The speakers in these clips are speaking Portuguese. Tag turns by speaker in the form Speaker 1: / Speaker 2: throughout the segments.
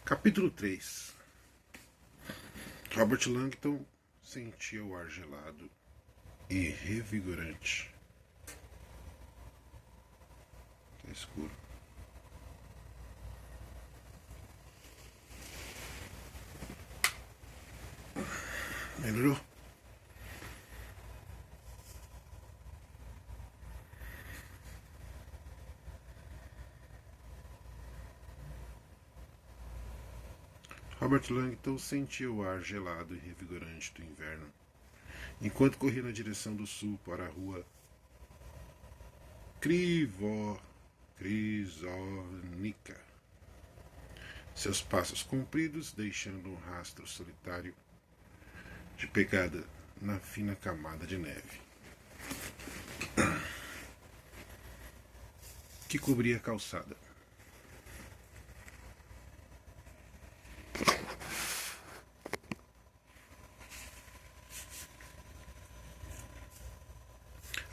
Speaker 1: Capítulo 3. Robert Langton sentia o ar gelado e revigorante. Tá escuro. Melhorou? Robert Langton sentia o ar gelado e revigorante do inverno, enquanto corria na direção do sul para a rua Crisovnica. Seus passos compridos deixando um rastro solitário de pegada na fina camada de neve que cobria a calçada.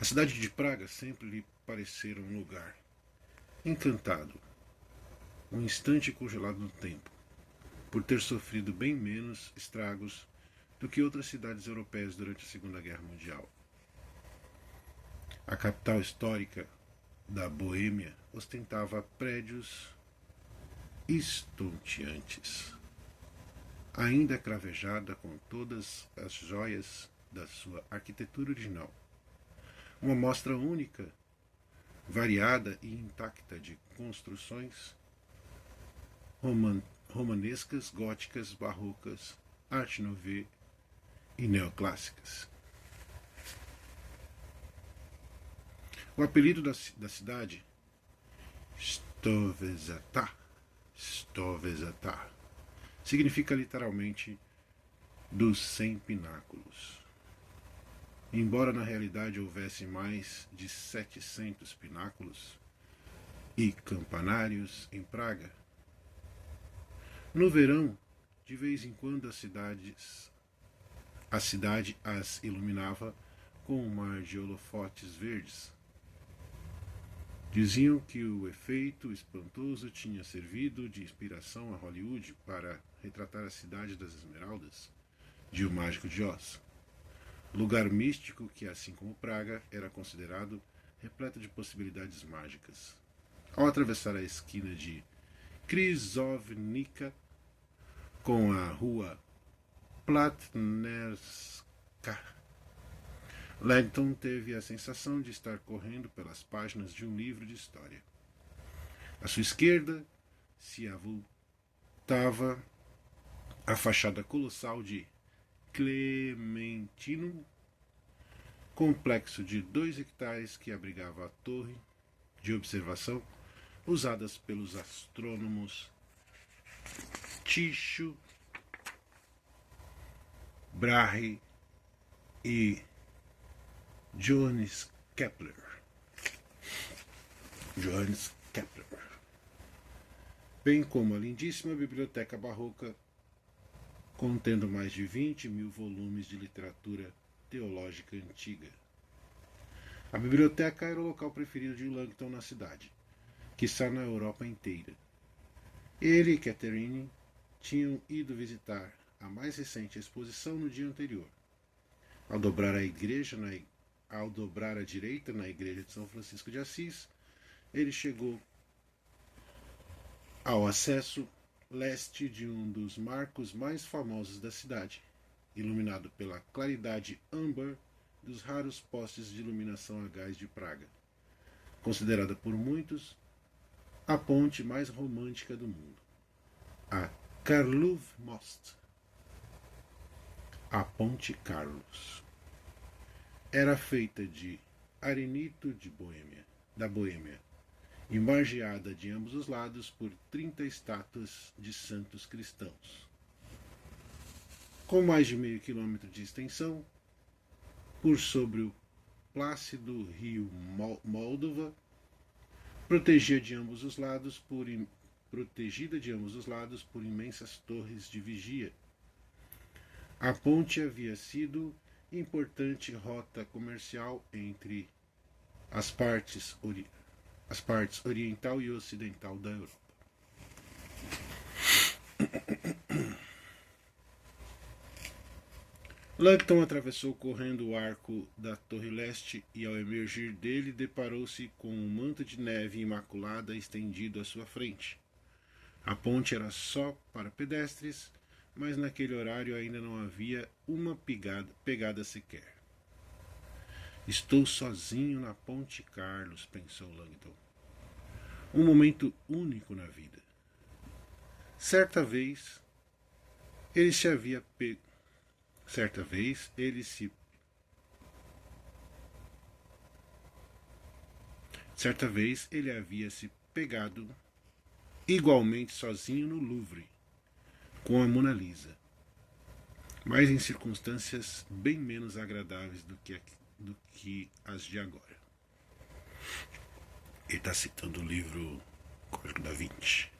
Speaker 1: A cidade de Praga sempre lhe parecera um lugar encantado, um instante congelado no tempo, por ter sofrido bem menos estragos do que outras cidades europeias durante a Segunda Guerra Mundial. A capital histórica da Boêmia ostentava prédios estonteantes, ainda cravejada com todas as joias da sua arquitetura original. Uma mostra única, variada e intacta de construções romanescas, góticas, barrocas, arte nouveau e neoclássicas. O apelido da cidade, Stovezatá, significa literalmente dos 100 pináculos. Embora na realidade houvesse mais de 700 pináculos e campanários em Praga, no verão, de vez em quando a cidade as iluminava com um mar de holofotes verdes. Diziam que o efeito espantoso tinha servido de inspiração a Hollywood para retratar a cidade das Esmeraldas de O Mágico de Oz. Lugar místico que, assim como Praga, era considerado repleto de possibilidades mágicas. Ao atravessar a esquina de Crisovnica com a rua Platnerska, Langton teve a sensação de estar correndo pelas páginas de um livro de história. À sua esquerda se avultava a fachada colossal de Clementino, complexo de 2 hectares que abrigava a torre de observação usadas pelos astrônomos Tycho Brahe e Johannes Kepler. Bem como a lindíssima biblioteca barroca contendo mais de 20.000 volumes de literatura teológica antiga. A biblioteca era o local preferido de Langton na cidade, quiçá na Europa inteira. Ele e Catherine tinham ido visitar a mais recente exposição no dia anterior. Ao dobrar à direita na igreja de São Francisco de Assis, ele chegou ao acesso leste de um dos marcos mais famosos da cidade, iluminado pela claridade âmbar dos raros postes de iluminação a gás de Praga, considerada por muitos a ponte mais romântica do mundo, a Karlov Most. A Ponte Carlos era feita de arenito da Boêmia, e margeada de ambos os lados por 30 estátuas de santos cristãos. Com mais de meio quilômetro de extensão, por sobre o plácido rio Moldova, protegida de ambos os lados por imensas torres de vigia. A ponte havia sido importante rota comercial entre as partes oriental e ocidental da Europa. Langton atravessou correndo o arco da Torre Leste e, ao emergir dele, deparou-se com um manto de neve imaculada estendido à sua frente. A ponte era só para pedestres, mas naquele horário ainda não havia uma pegada sequer. Estou sozinho na Ponte Carlos, pensou Langton. Um momento único na vida. Certa vez, ele se havia pego. Certa vez, Certa vez ele havia se pegado igualmente sozinho no Louvre, com a Mona Lisa, mas em circunstâncias bem menos agradáveis do que as de agora. Ele está citando o livro Código da Vinci.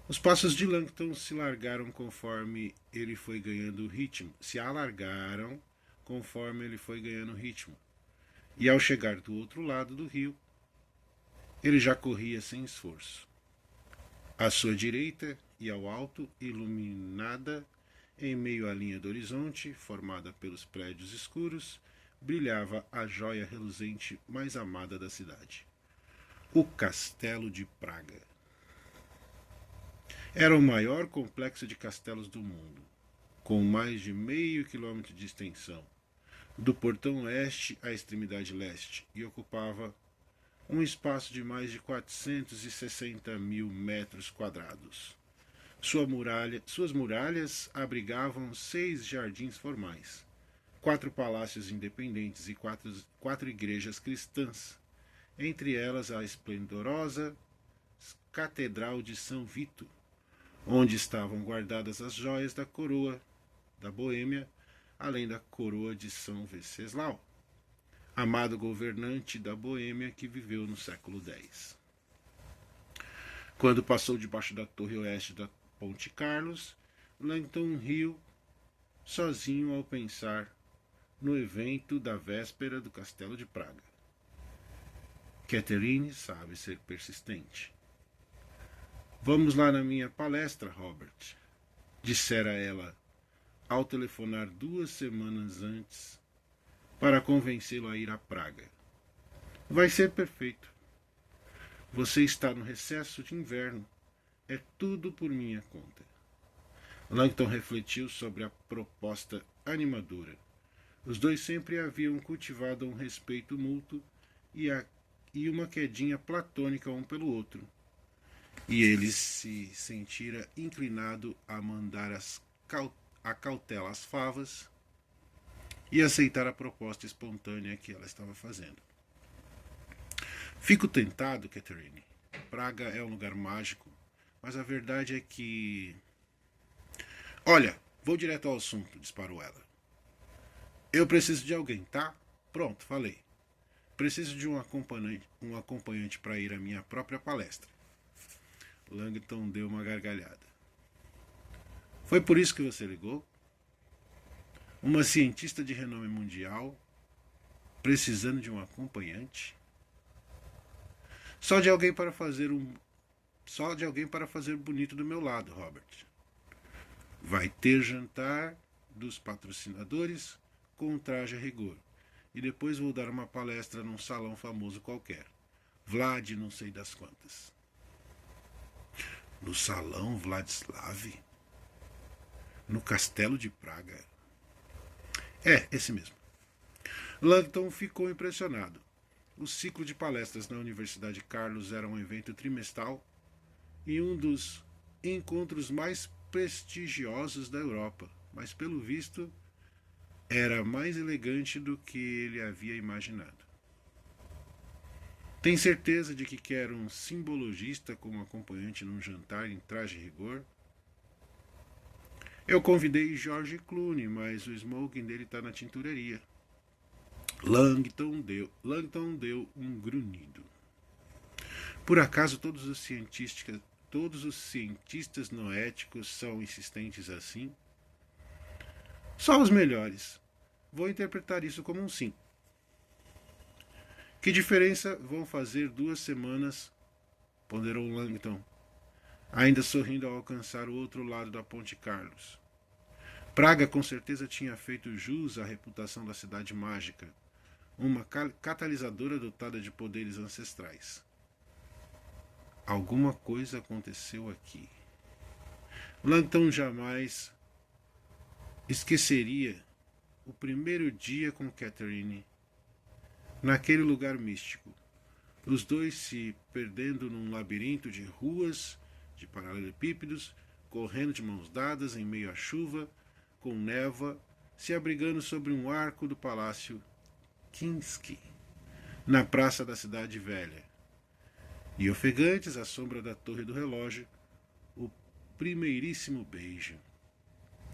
Speaker 1: Os passos de Langton se largaram conforme ele foi ganhando ritmo. Se alargaram conforme ele foi ganhando ritmo. E ao chegar do outro lado do rio, ele já corria sem esforço. À sua direita e ao alto, iluminada em meio à linha do horizonte, formada pelos prédios escuros, brilhava a joia reluzente mais amada da cidade. O Castelo de Praga. Era o maior complexo de castelos do mundo, com mais de meio quilômetro de extensão, do portão oeste à extremidade leste, e ocupava um espaço de mais de 460 mil metros quadrados. Suas muralhas abrigavam 6 jardins formais, 4 palácios independentes e quatro igrejas cristãs, entre elas a esplendorosa Catedral de São Vito, onde estavam guardadas as joias da coroa da Boêmia, além da coroa de São Venceslau, amado governante da Boêmia que viveu no século X. Quando passou debaixo da torre oeste da Ponte Carlos, Langton riu sozinho ao pensar no evento da véspera do Castelo de Praga. Catherine sabe ser persistente. Vamos lá na minha palestra, Robert, dissera ela ao telefonar 2 semanas antes para convencê-lo a ir a Praga. Vai ser perfeito. Você está no recesso de inverno. É tudo por minha conta. Langton refletiu sobre a proposta animadora. Os dois sempre haviam cultivado um respeito mútuo e uma quedinha platônica um pelo outro. E ele se sentira inclinado a mandar a cautela às favas e aceitar a proposta espontânea que ela estava fazendo. Fico tentado, Catherine. Praga é um lugar mágico, mas a verdade é que... Olha, vou direto ao assunto, disparou ela. Eu preciso de alguém, tá? Pronto, falei. Preciso de um acompanhante para ir à minha própria palestra. Langton deu uma gargalhada. Foi por isso que você ligou? Uma cientista de renome mundial precisando de um acompanhante? Só de alguém para fazer bonito do meu lado, Robert. Vai ter jantar dos patrocinadores com um traje a rigor. E depois vou dar uma palestra num salão famoso qualquer. Vlad não sei das quantas. No salão Vladislav? No Castelo de Praga? É, esse mesmo. Langton ficou impressionado. O ciclo de palestras na Universidade Carlos era um evento trimestral e um dos encontros mais prestigiosos da Europa, mas pelo visto era mais elegante do que ele havia imaginado. Tem certeza de que quer um simbologista como acompanhante num jantar em traje rigor? Eu convidei George Clooney, mas o smoking dele está na tintureria. Langton deu um grunhido. Por acaso todos os cientistas noéticos são insistentes assim? Só os melhores. Vou interpretar isso como um sim. Que diferença vão fazer 2 semanas? Ponderou Langton, ainda sorrindo ao alcançar o outro lado da Ponte Carlos. Praga com certeza tinha feito jus à reputação da cidade mágica, uma catalisadora dotada de poderes ancestrais. Alguma coisa aconteceu aqui. Langton jamais esqueceria o primeiro dia com Catherine naquele lugar místico. Os dois se perdendo num labirinto de ruas, de paralelepípedos, correndo de mãos dadas em meio à chuva, com névoa, se abrigando sobre um arco do palácio Kinski, na praça da cidade velha. E ofegantes, à sombra da torre do relógio, o primeiríssimo beijo,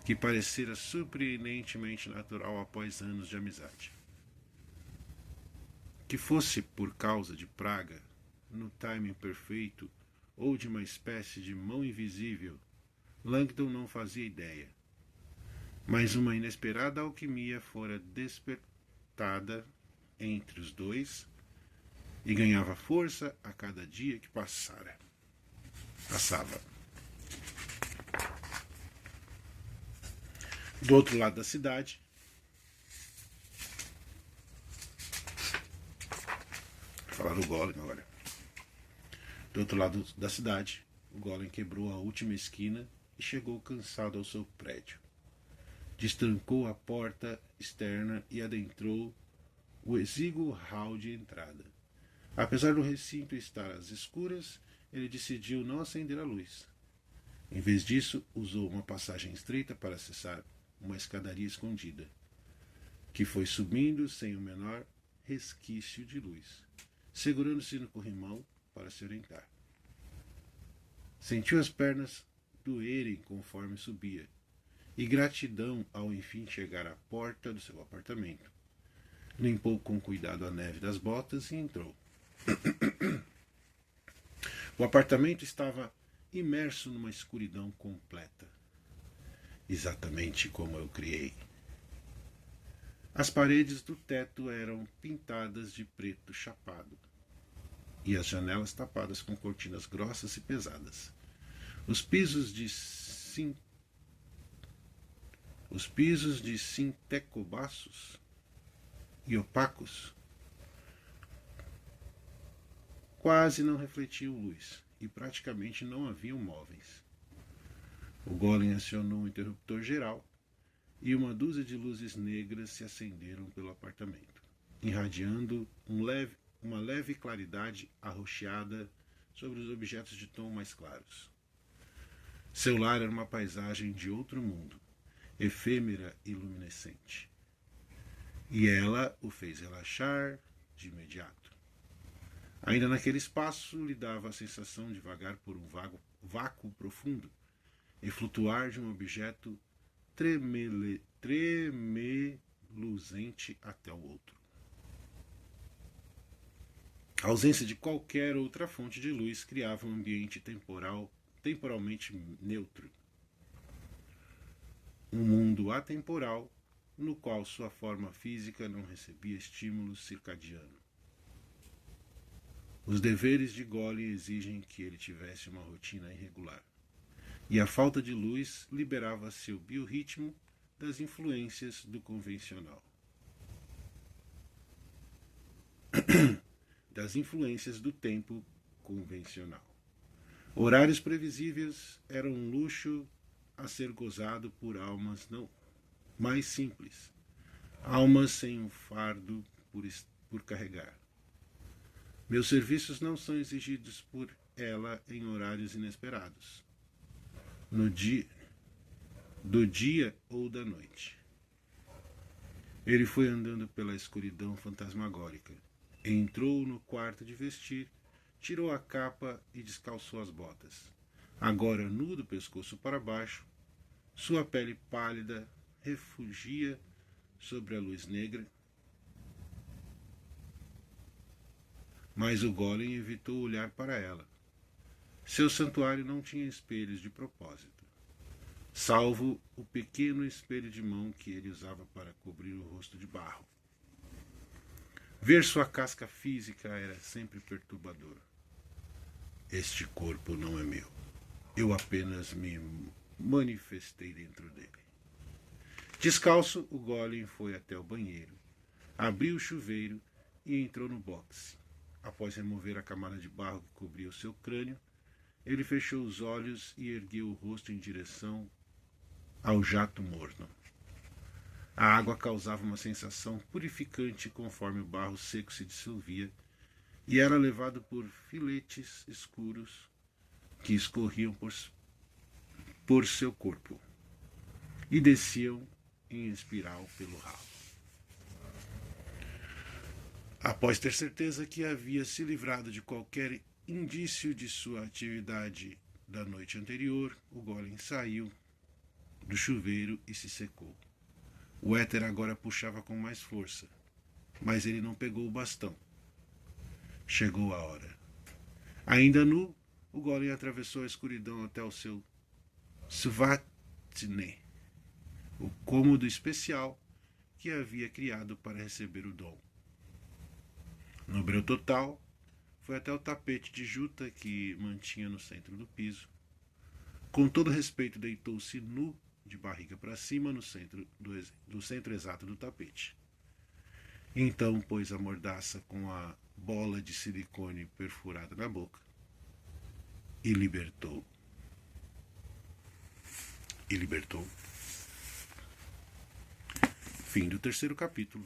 Speaker 1: que parecera surpreendentemente natural após anos de amizade. Que fosse por causa de praga, no timing perfeito, ou de uma espécie de mão invisível, Langton não fazia ideia. Mas uma inesperada alquimia fora despertada entre os dois e ganhava força a cada dia que passava. Do outro lado da cidade, vou falar do Golem agora. Do outro lado da cidade, o Golem quebrou a última esquina e chegou cansado ao seu prédio. Destrancou a porta externa e adentrou o exíguo hall de entrada. Apesar do recinto estar às escuras, ele decidiu não acender a luz. Em vez disso, usou uma passagem estreita para acessar uma escadaria escondida, que foi subindo sem o menor resquício de luz, segurando-se no corrimão para se orientar. Sentiu as pernas doerem conforme subia, e gratidão ao enfim chegar à porta do seu apartamento. Limpou com cuidado a neve das botas e entrou. O apartamento estava imerso numa escuridão completa, exatamente como eu criei. As paredes do teto eram pintadas de preto chapado, e as janelas tapadas com cortinas grossas e pesadas. Os pisos de sintecobaços e opacos quase não refletiam luz e praticamente não haviam móveis. O Golem acionou um interruptor geral e uma dúzia de luzes negras se acenderam pelo apartamento, irradiando uma leve claridade arroxeada sobre os objetos de tom mais claros. Seu lar era uma paisagem de outro mundo, efêmera e luminescente. E ela o fez relaxar de imediato. Ainda naquele espaço lhe dava a sensação de vagar por um vácuo profundo e flutuar de um objeto tremeluzente até o outro. A ausência de qualquer outra fonte de luz criava um ambiente temporalmente neutro. Um mundo atemporal no qual sua forma física não recebia estímulo circadiano. Os deveres de Golem exigem que ele tivesse uma rotina irregular, e a falta de luz liberava seu biorritmo das influências do convencional. Das influências do tempo convencional. Horários previsíveis eram um luxo a ser gozado por almas não mais simples, almas sem um fardo por carregar. Meus serviços não são exigidos por ela em horários inesperados, do dia ou da noite. Ele foi andando pela escuridão fantasmagórica, entrou no quarto de vestir, tirou a capa e descalçou as botas. Agora nu do pescoço para baixo, sua pele pálida refugia sobre a luz negra. Mas o Golem evitou olhar para ela. Seu santuário não tinha espelhos de propósito, salvo o pequeno espelho de mão que ele usava para cobrir o rosto de barro. Ver sua casca física era sempre perturbador. Este corpo não é meu. Eu apenas me manifestei dentro dele. Descalço, o Golem foi até o banheiro, abriu o chuveiro e entrou no boxe. Após remover a camada de barro que cobria o seu crânio, ele fechou os olhos e ergueu o rosto em direção ao jato morno. A água causava uma sensação purificante conforme o barro seco se dissolvia e era levado por filetes escuros que escorriam por seu corpo e desciam em espiral pelo rabo. Após ter certeza que havia se livrado de qualquer indício de sua atividade da noite anterior, o Golem saiu do chuveiro e se secou. O éter agora puxava com mais força, mas ele não pegou o bastão. Chegou a hora. Ainda nu, o Golem atravessou a escuridão até o seu Svatne, o cômodo especial que havia criado para receber o dom. No breu total, foi até o tapete de juta que mantinha no centro do piso. Com todo respeito, deitou-se nu, de barriga para cima, no centro do centro exato do tapete. Então pôs a mordaça com a bola de silicone perfurada na boca e libertou. Fim do terceiro capítulo.